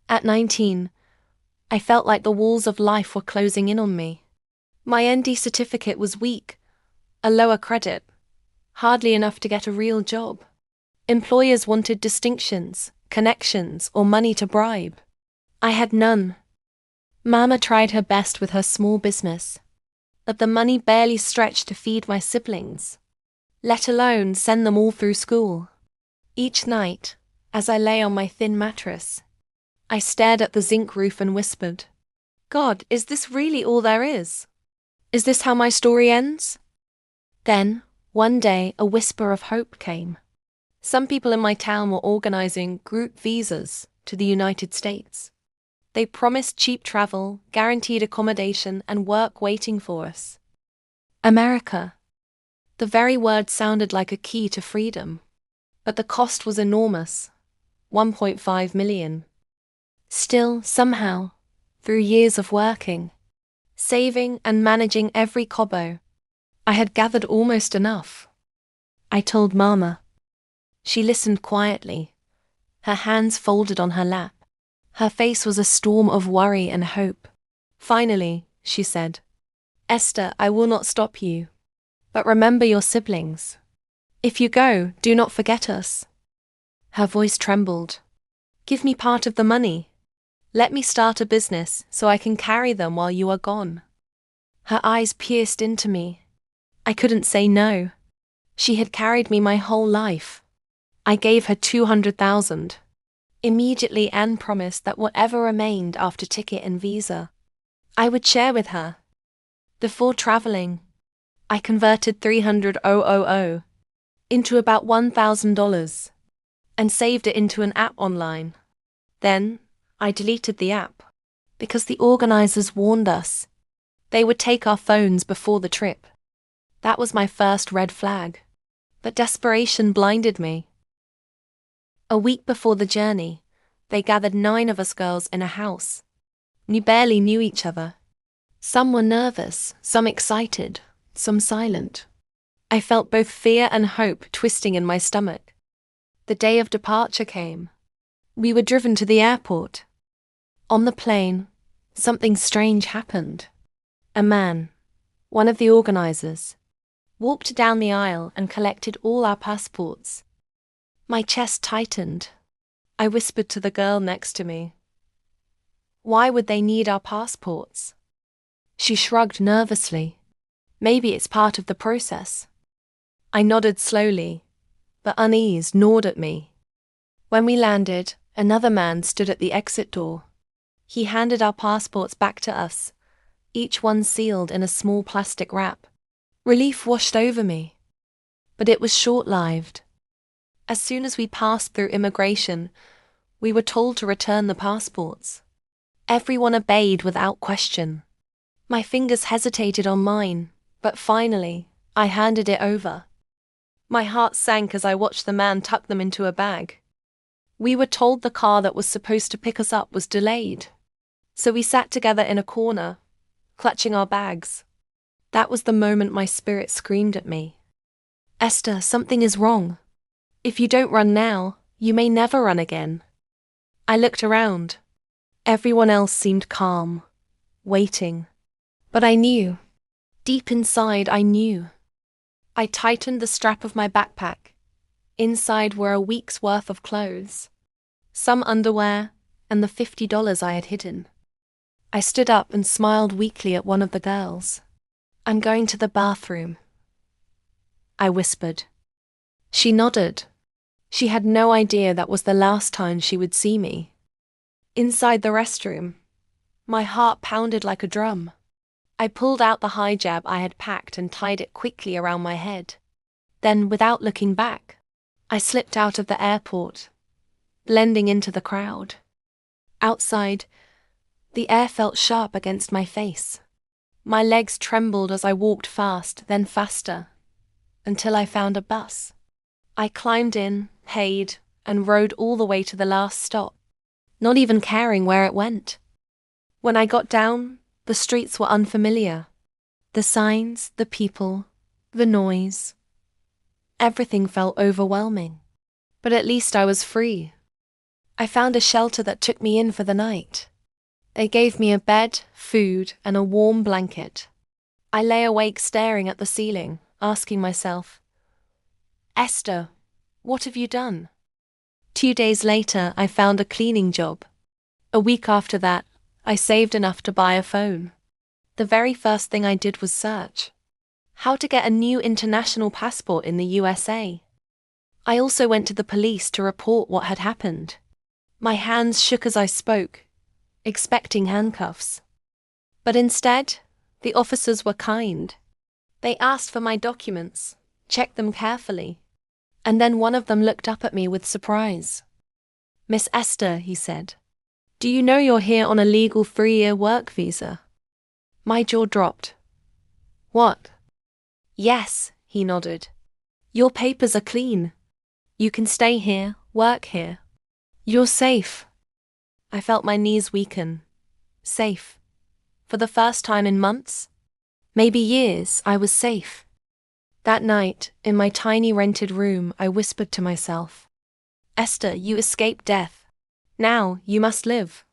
At 19, I felt like the walls of life were closing in on me. My ND certificate was weak, a lower credit, hardly enough to get a real job. Employers wanted distinctions, connections, or money to bribe. I had none. Mama tried her best with her small business, but the money barely stretched to feed my siblings, let alone send them all through school. Each night, as I lay on my thin mattress, I stared at the zinc roof and whispered, "God, is this really all there is? Is this how my story ends?" Then, one day, a whisper of hope came. Some people in my town were organizing group visas to the United States. They promised cheap travel, guaranteed accommodation, and work waiting for us. America. The very word sounded like a key to freedom. But the cost was enormous, 1.5 million. Still, somehow, through years of working, saving and managing every kobo, I had gathered almost enough. I told Mama. She listened quietly, her hands folded on her lap. Her face was a storm of worry and hope. Finally, she said, "Esther, I will not stop you. But remember your siblings. If you go, do not forget us." Her voice trembled. "Give me part of the money. Let me start a business so I can carry them while you are gone." Her eyes pierced into me. I couldn't say no. She had carried me my whole life. I gave her 200,000. Immediately, Anne promised that whatever remained after ticket and visa, I would share with her. Before traveling, I converted 300,000 into about $1,000 and saved it into an app online. Then, I deleted the app because the organizers warned us they would take our phones before the trip. That was my first red flag, but desperation blinded me. A week before the journey, they gathered 9 of us girls in a house. We barely knew each other. Some were nervous, some excited, some silent. I felt both fear and hope twisting in my stomach. The day of departure came. We were driven to the airport. On the plane, something strange happened. A man, one of the organizers, walked down the aisle and collected all our passports. My chest tightened. I whispered to the girl next to me, "Why would they need our passports?" She shrugged nervously. "Maybe it's part of the process." I nodded slowly, but unease gnawed at me. When we landed, another man stood at the exit door. He handed our passports back to us, each one sealed in a small plastic wrap. Relief washed over me, but it was short-lived. As soon as we passed through immigration, we were told to return the passports. Everyone obeyed without question. My fingers hesitated on mine, but finally, I handed it over. My heart sank as I watched the man tuck them into a bag. We were told the car that was supposed to pick us up was delayed, so we sat together in a corner, clutching our bags. That was the moment my spirit screamed at me. "Esther, something is wrong. If you don't run now, you may never run again." I looked around. Everyone else seemed calm, waiting. But I knew. Deep inside, I knew. I tightened the strap of my backpack. Inside were a week's worth of clothes, some underwear, and the $50 I had hidden. I stood up and smiled weakly at one of the girls. "I'm going to the bathroom," I whispered. She nodded. She had no idea that was the last time she would see me. Inside the restroom, my heart pounded like a drum. I pulled out the hijab I had packed and tied it quickly around my head. Then, without looking back, I slipped out of the airport, blending into the crowd. Outside, the air felt sharp against my face. My legs trembled as I walked fast, then faster, until I found a bus. I climbed in, paid, and rode all the way to the last stop, not even caring where it went. When I got down, the streets were unfamiliar. The signs, the people, the noise. Everything felt overwhelming. But at least I was free. I found a shelter that took me in for the night. They gave me a bed, food, and a warm blanket. I lay awake staring at the ceiling, asking myself, Esther, what have you done? 2 days later, I found a cleaning job. A week after that, I saved enough to buy a phone. The very first thing I did was search how to get a new international passport in the USA. I also went to the police to report what had happened. My hands shook as I spoke, expecting handcuffs. But instead, the officers were kind. They asked for my documents, checked them carefully, and then one of them looked up at me with surprise. Miss Esther, he said, do you know you're here on a legal 3-year work visa? My jaw dropped. What? Yes, he nodded. Your papers are clean. You can stay here, work here. You're safe. I felt my knees weaken. Safe. For the first time in months, maybe years, I was safe. That night, in my tiny rented room, I whispered to myself, Esther, you escaped death. Now you must live.